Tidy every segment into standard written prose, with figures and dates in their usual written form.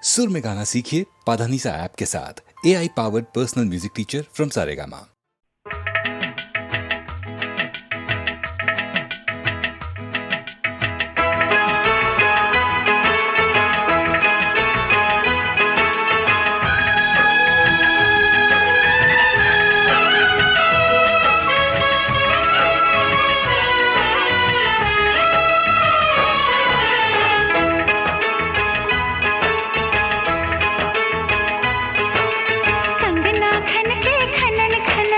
सुर में गाना सीखिए पाधानीसा ऐप के साथ। AI powered personal music teacher from Saregama. Kangana खन के खनन खन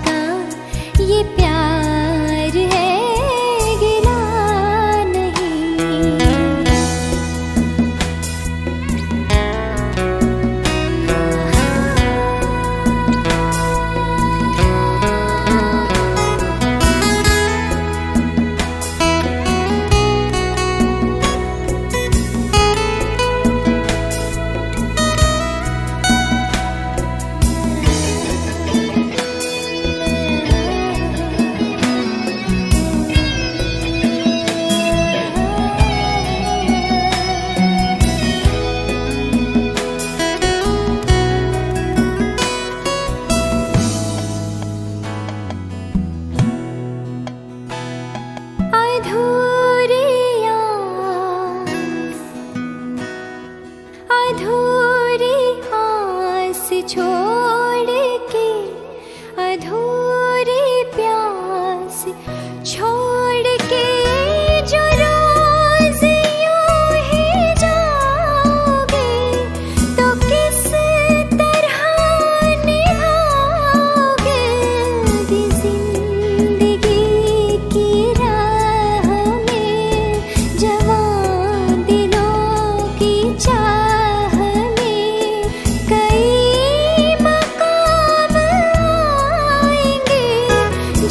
का ये प्यार है, गिला अधूरी आस छोड़ के, अधूरी प्यास छोड़ के, जो रोज यूं ही जाओगे तो किस तरह निभाओगे जिंदगी की राह में, जवान दिलों की चाह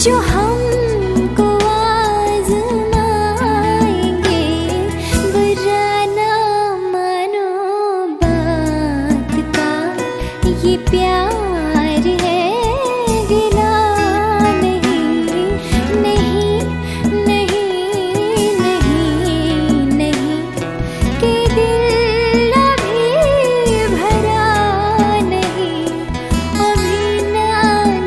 जो हमको आज़माएंगे। बुरा ना मानो बात का ये प्यार है, गिला नहीं, नहीं, नहीं, नहीं, नहीं, कि दिल अभी भरा नहीं, अभी ना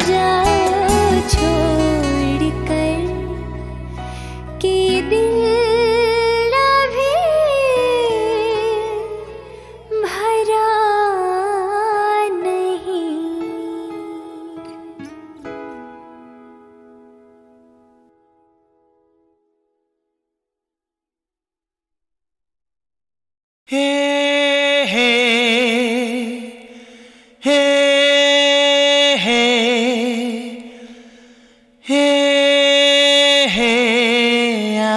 जाओ छोड़ कर, कि दिल अभी भरा नहीं। हे हे हे हे हे हे आ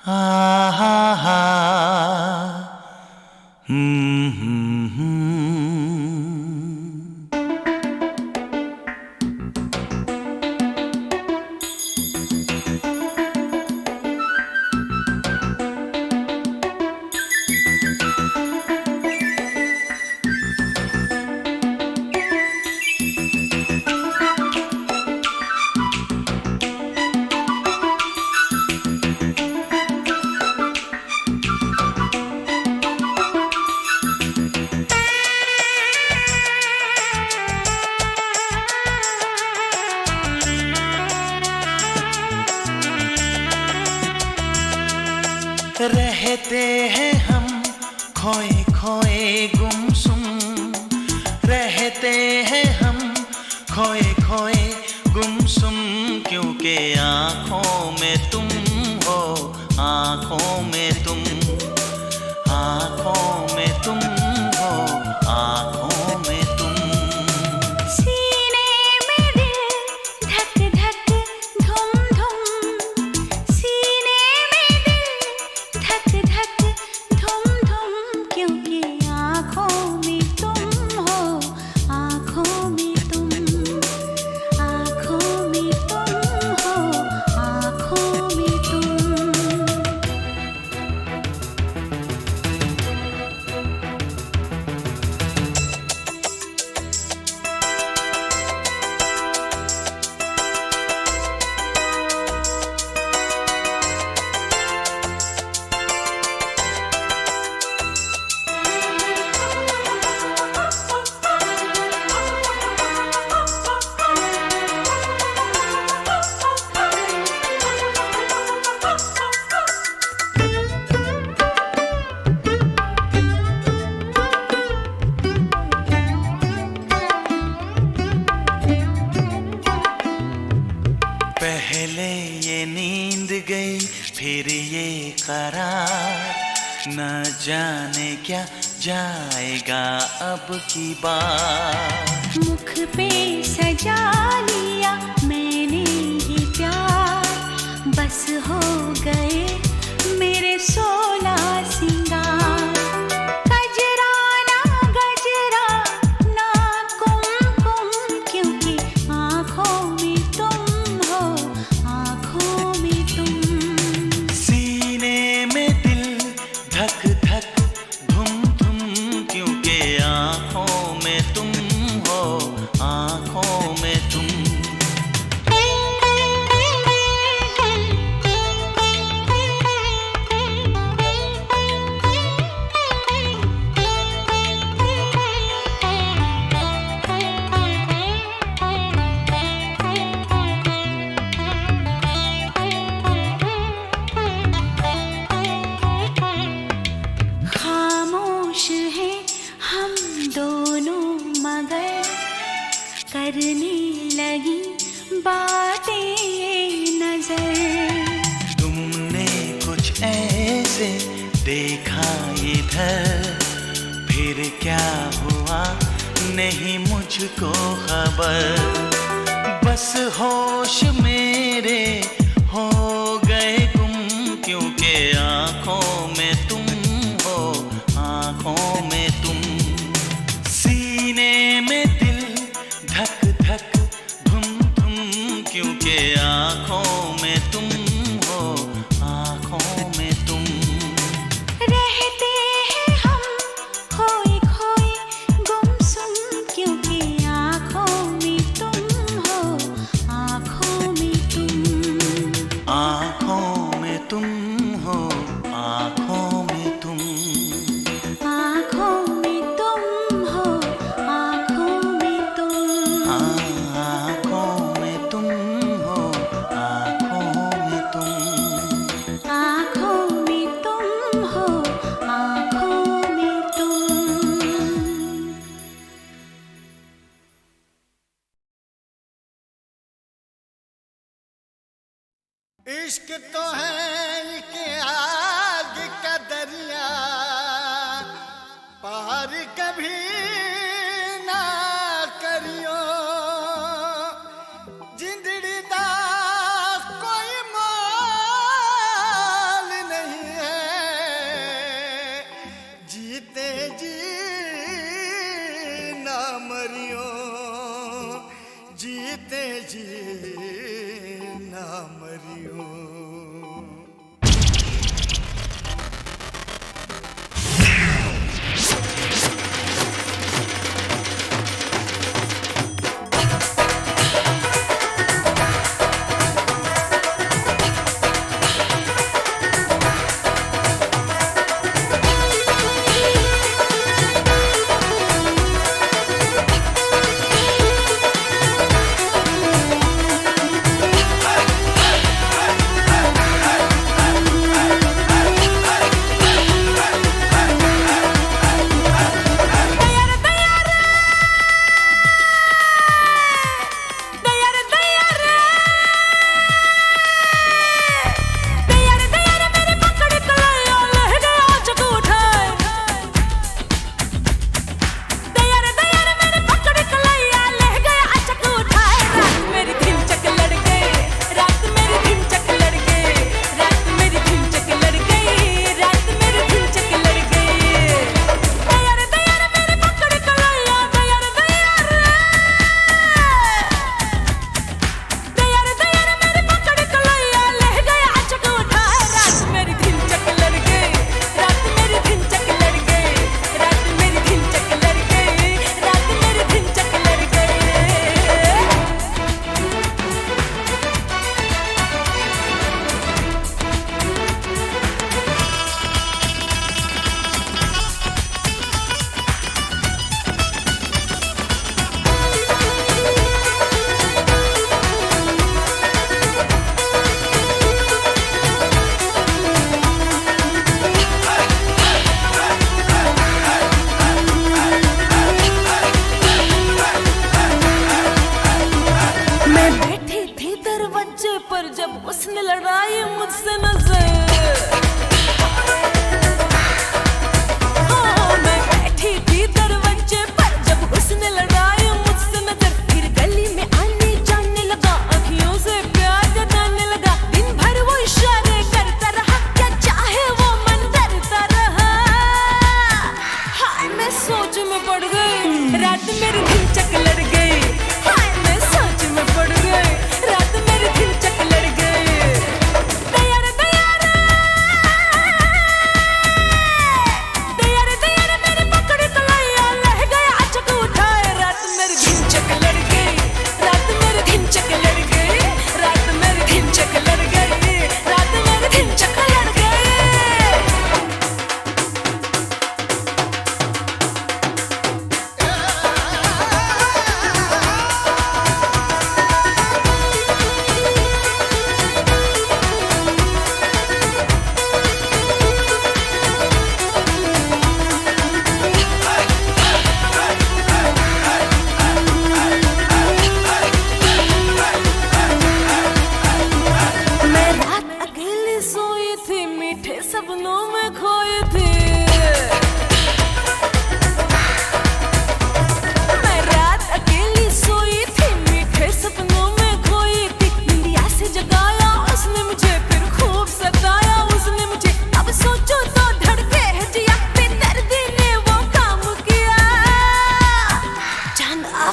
हा हा रहते हैं हम खोए खोए गुमसुम, रहते हैं हम खोए खोए गुमसुम, क्योंकि आँखों में तुम हो, आँखों में तुम, आँखों में तुम हो, आँखों में तुम। सीने में दिल धक धक धुम धुम, सीने में दिल धक धक धुम धुम, क्योंकि आँखों में तुम हो, आँखों में तुम, आँखों में तुम हो, आँखों में तुम। पहले ये नींद गई फिर ये करार, न जाने क्या जाएगा अब की बार। मुख बचा लिया मैंने ही प्यार, बस हो गए मेरे 16 सिंगार। गजरा ना गजरा ना कुमकुम, क्योंकि आँखों में तुम हो, आँखों में तुम। सीने में दिल धक धक धुम धुम, क्योंकि आँखों में तुम हो, आँखों में तुम। खामोश हैं हम दोनों मगर करने लगी बातें नजर। तुमने कुछ ऐसे देखा इधर, फिर क्या हुआ नहीं मुझको खबर। बस होश मेरे हो गए गुम, क्योंकि आँखों में तुम हो, आँखों में तुम। सीने में दिल धक धक धुम धुम, क्योंकि आँखों में तुम हो, आँखों में तुम। रहते हैं हम खोए खोए गुमसुम, क्योंकि आँखों में तुम हो, आँखों में तुम। आँखों में तुम हो, आँखों में तुम। आँखों में तुम हो, आँखों में तुम। आँखों में तुम हो, आँखों में तुम। आँखों में तुम हो, आँखों में तुम। इश्क तो है कि आग का दरिया, पार कभी ना करियो। जिंदड़ी दा कोई मोल नहीं है, जीते जी ना मरियो, जीते जी ना मरियो। उसने लड़ाई मुझसे नजर। हाँ, मैं बैठी थी दरवाजे पर जब उसने लड़ाई मुझसे नजर। फिर गली में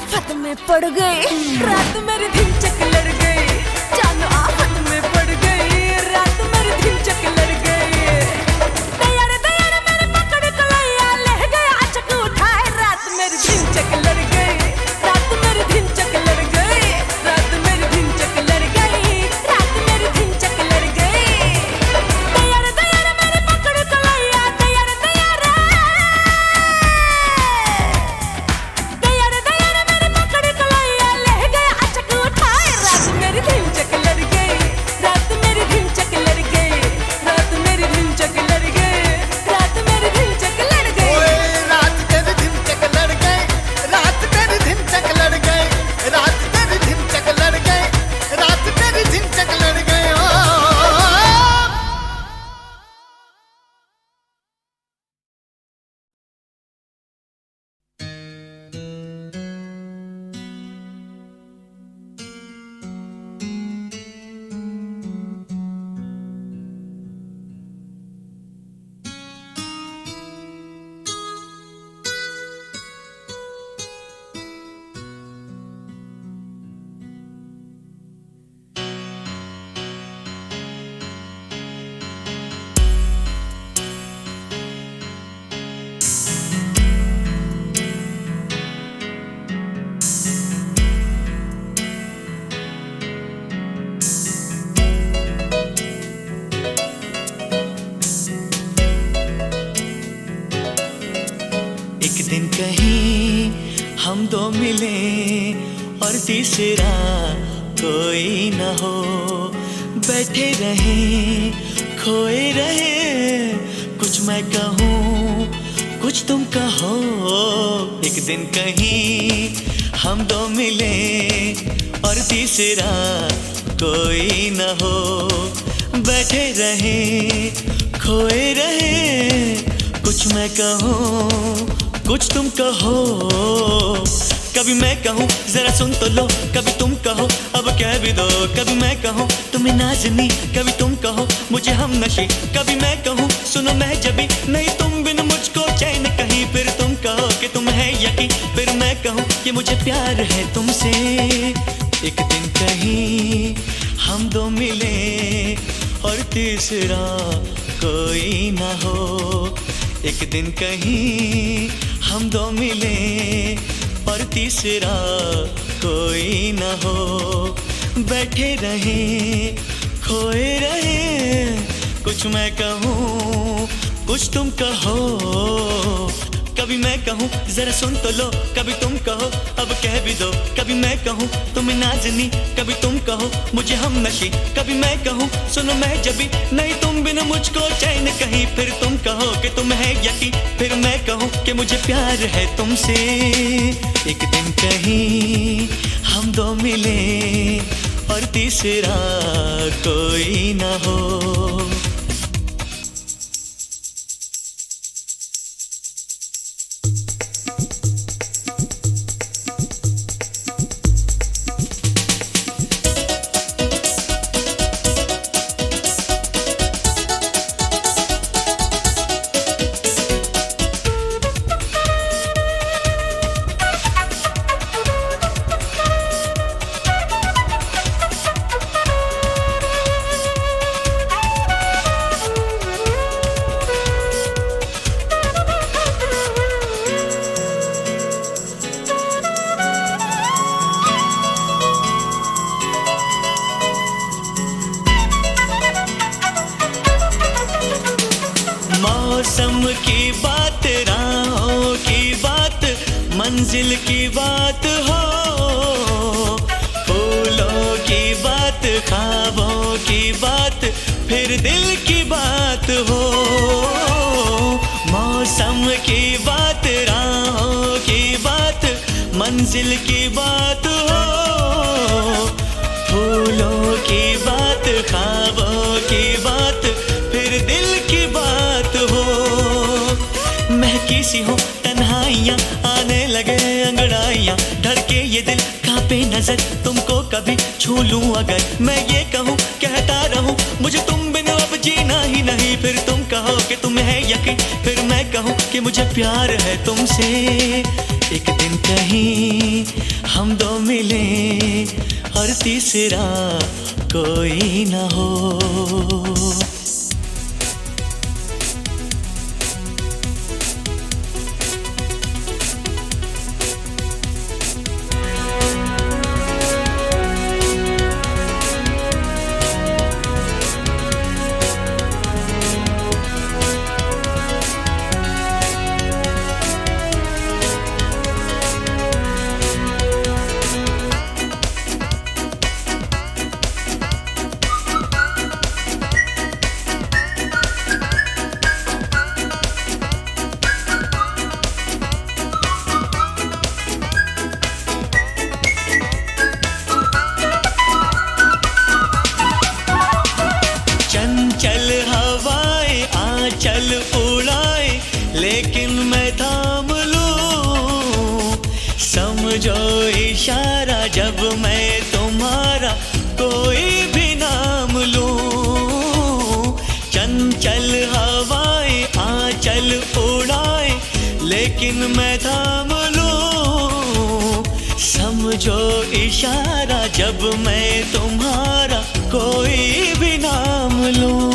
आफत में पड़ गई, रात मेरी दिन चक लड़ गई। जानो आफत में पड़ गई, रात मेरी दिन चक लड़ गई। दया रे मेरे पकड़ कलैया ले गया चक उठाए, रात मेरी दिन चक लड़ गई, रात मेरी दिन चक लड़ गई, रात मेरी दिन चक लड़ गई, रात मेरी दिन चक लड़ गई। दया रे मेरे पकड़ कलैया, दया रे मेरे पकड़ कलैया ले गया चक उठाए, रात मेरी दिन चक लड़ गई, रात मेरी दिन चक लड़ गई, रात मेरी दिन चक लड़ गई, रात मेरी दिन चक लड़ गई। ओए रात तेरी दिन चक लड़ गई, रात तेरी दिन चक लड़ गई, रात तेरी दिन चक लड़ गई, रात तेरी दिन चक लड़ गई। ओ एक दिन कहीं हम दो मिले और तीसरा कोई न हो, बैठे रहे खोए रहे, कुछ मैं कहूँ कुछ तुम कहो। एक दिन कहीं हम दो मिले और तीसरा कोई न हो, बैठे रहे खोए रहे, कुछ मैं कहूँ कुछ तुम कहो। कभी मैं कहूँ जरा सुन तो लो, कभी तुम कहो अब कह भी दो, कभी मैं कहूँ तुम्हें नाज़नी, कभी तुम कहो मुझे हम नशी, कभी मैं कहूँ सुनो मैं जबी, नहीं तुम बिन मुझको चैन कहीं, फिर तुम कहो कि तुम है यकीन, फिर मैं कहूँ कि मुझे प्यार है तुमसे। एक दिन कहीं हम दो मिले और तीसरा कोई ना हो, एक दिन कहीं हम दो मिले और तीसरा कोई न हो, बैठे रहे खोए रहे, कुछ मैं कहूँ कुछ तुम कहो। कभी मैं कहूँ जरा सुन तो लो, कभी तुम कहो अब कह भी दो, कभी मैं कहूँ तुम्हें नाज़नी, कभी तुम कहो मुझे हम नशी, कभी मैं कहूँ सुनो मैं जबी, नहीं तुम बिन मुझको चैन कहीं, फिर तुम कहो कि तुम है यकीन, फिर मैं कहूँ कि मुझे प्यार है तुमसे। एक दिन कहीं हम दो मिले और तीसरा कोई ना हो। मौसम की बात, राहों की बात, मंजिल की बात हो, फूलों की बात, ख्वाबों की बात, फिर दिल की बात हो। मौसम की बात, राहों की बात, मंजिल की बात हो, फूलों की बात, ख्वाबों की बात, फिर दिल की बात हो। महकी सी हो तन्हाइयाँ, आने लगे अंगड़ाइयाँ, धड़के ये दिल कांपे नजर, तुमको कभी छू लूं अगर, मैं ये कहूँ कहता रहूं मुझे तुम बिन अब जीना ही नहीं, फिर तुम कहो कि तुम्हें है यकीन, फिर मैं कहूँ कि मुझे प्यार है तुमसे। एक दिन कहीं हम दो मिले और तीसरा कोई ना हो। चंचल हवाएं आंचल उड़ाए लेकिन मैं थाम लूं, समझो इशारा जब मैं तुम्हारा कोई भी नाम लूं। चंचल हवाएं आंचल उड़ाए लेकिन मैं थाम लूं, समझो इशारा जब मैं तुम्हारा कोई भी नाम लूं।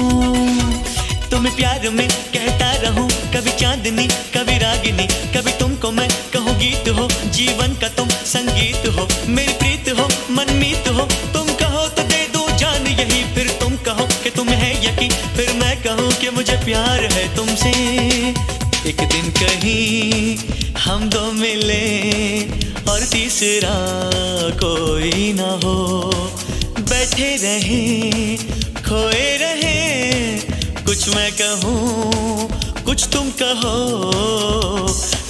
तुम्हें प्यार में कहता रहूं, कभी चांदनी कभी रागिनी, कभी तुमको मैं कहूँ गीत हो, जीवन का तुम संगीत हो, मेरी प्रीत हो मनमीत हो। तुम कहो तो दे दूं जान यही, फिर तुम कहो कि तुम्हें है यकीन, फिर मैं कहूँ कि मुझे प्यार है तुमसे। एक दिन कहीं हम दो मिले और तीसरा कोई ना हो, बैठे रहे खोए रहे, कुछ मैं कहूँ कुछ तुम कहो।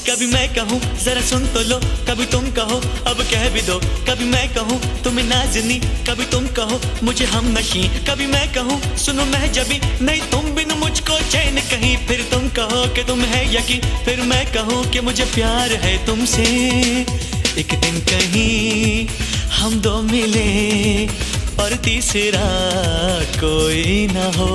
कभी मैं कहूँ जरा सुन तो लो, कभी तुम कहो अब कह भी दो, कभी मैं कहूँ तुम्हें नाज़नी, कभी तुम कहो मुझे हम नशी, कभी मैं कहूँ सुनो मैं जबी, नहीं तुम बिन मुझको चैन कहीं, फिर तुम कहो कि तुम है यकीन, फिर मैं कहूँ कि मुझे प्यार है तुमसे। एक दिन कहीं हम दो मिले और तीसरा कोई ना हो।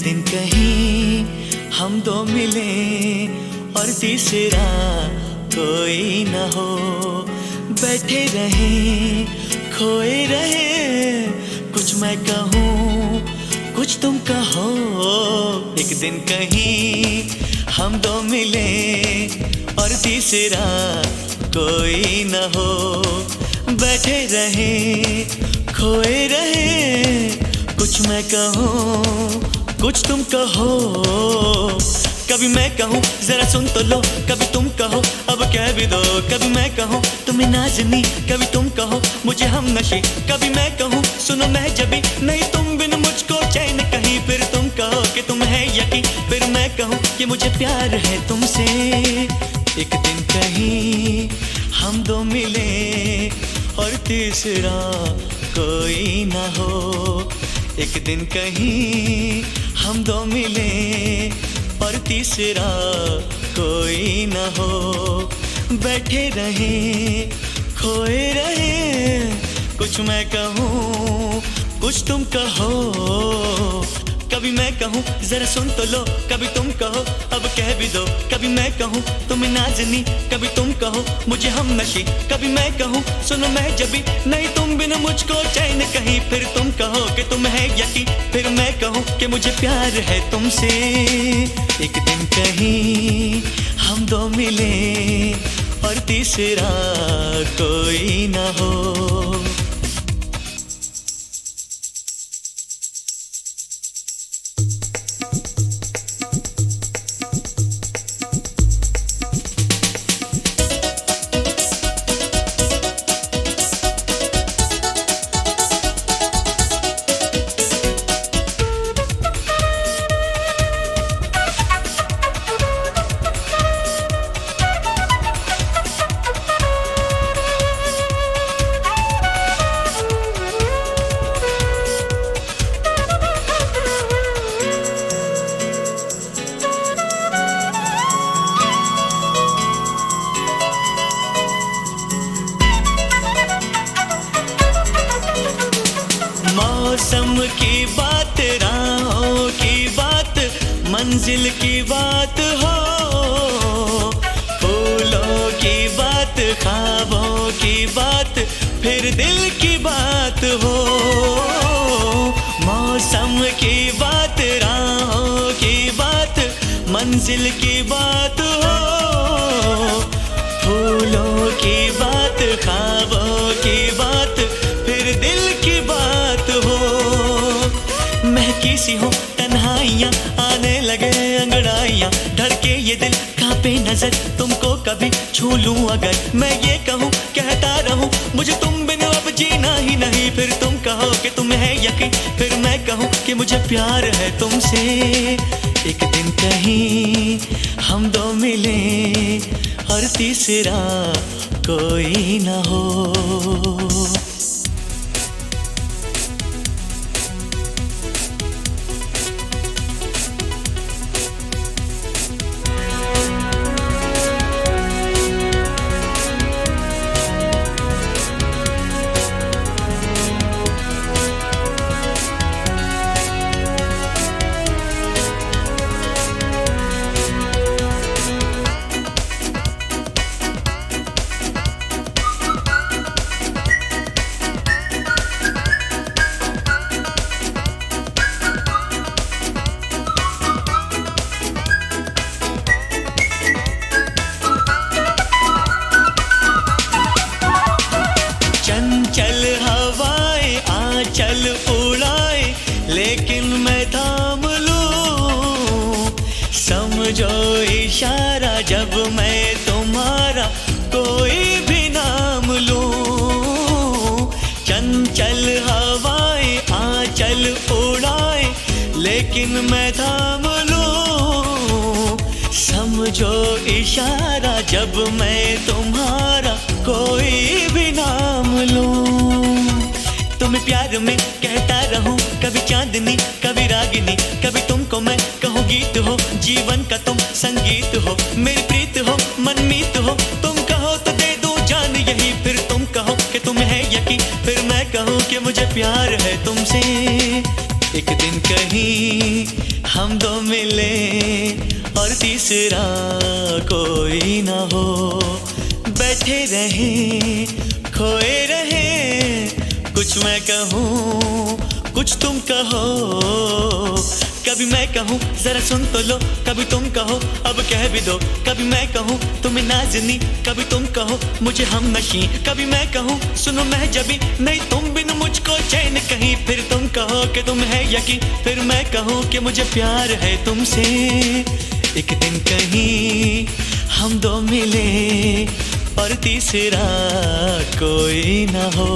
दिन कहीं हम दो मिले और तीसरा कोई न हो, बैठे रहे खोए रहे, कुछ मैं कहूँ कुछ तुम कहो। एक दिन कहीं हम दो मिले और तीसरा कोई न हो, बैठे रहे खोए रहे, कुछ मैं कहूँ कुछ तुम कहो। कभी मैं कहूँ जरा सुन तो लो, कभी तुम कहो अब कह भी दो, कभी मैं कहूँ तुम्हें नाज़नी, कभी तुम कहो मुझे हम नशी, कभी मैं कहूँ सुनो मैं जबी, नहीं तुम बिन मुझको चैन कहीं, फिर तुम कहो कि तुम है यकीन, फिर मैं कहूँ कि मुझे प्यार है तुमसे। एक दिन कहीं हम दो मिले और तीसरा कोई ना हो। एक दिन कहीं हम दो मिले और तीसरा कोई ना हो, बैठे रहे खोए रहे, कुछ मैं कहूँ कुछ तुम कहो। कभी मैं कहूँ जरा सुन तो लो, कभी तुम कहो अब कह भी दो। कभी मैं कहूँ तुम नाज़नी, कभी तुम कहो मुझे हम नशी। कभी मैं कहूँ सुनो मैं जबी, नहीं तुम बिन मुझको चैन कहीं। फिर तुम कहो कि तुम है यकीन, फिर मैं कहूँ कि मुझे प्यार है तुमसे। एक दिन कहीं हम दो मिले और तीसरा कोई ना हो। मौसम की बात, राहों की बात, मंजिल की बात हो, फूलों की बात, ख्वाबों की बात, फिर दिल की बात हो। मौसम की बात, राहों की बात, मंजिल की बात हो, फूलों की बात, ख्वाबों की बात, फिर दिल की बात हो। महकी सी हो तन्हाइयाँ, आने लगे अंगड़ाइयाँ, धड़के ये दिल कांपे नजर, तुमको कभी छू लूं अगर। मैं ये कहूँ कहता रहूं मुझे तुम बिन अब जीना ही नहीं। फिर तुम कहो कि तुम है यकीन, फिर मैं कहूँ कि मुझे प्यार है तुमसे। एक दिन कहीं हम दो मिले और तीसरा कोई ना हो। चल उड़ाए लेकिन मैं थाम लूं, समझो इशारा जब मैं तुम्हारा कोई भी नाम लूं। चंचल हवाएं आंचल उड़ाए लेकिन मैं थाम लूं, समझो इशारा जब मैं तुम्हारा कोई भी नाम लूं। तुम्हें प्यार में कहता रहूं कभी चांदनी कभी रागिनी, कभी तुमको मैं कहूँ गीत हो, जीवन का तुम संगीत हो, मेरी प्रीत हो मनमीत हो। तुम कहो तो दे दूं जान यही, फिर तुम कहो कि तुम है यकीन, फिर मैं कहूँ कि मुझे प्यार है तुमसे। एक दिन कहीं हम दो मिले और तीसरा कोई ना हो, बैठे रहे खोए रहे, कुछ मैं कहूँ कुछ तुम कहो। कभी मैं कहूँ जरा सुन तो लो, कभी तुम कहो अब कह भी दो। कभी मैं कहूँ तुम्हें नाज़नी, कभी तुम कहो मुझे हम नशी। कभी मैं कहूँ सुनो मैं जबी, नहीं तुम बिन मुझको चैन कहीं, फिर तुम कहो कि तुम है यकीन, फिर मैं कहूँ कि मुझे प्यार है तुमसे। एक दिन कहीं हम दो मिले और तीसरा कोई ना हो।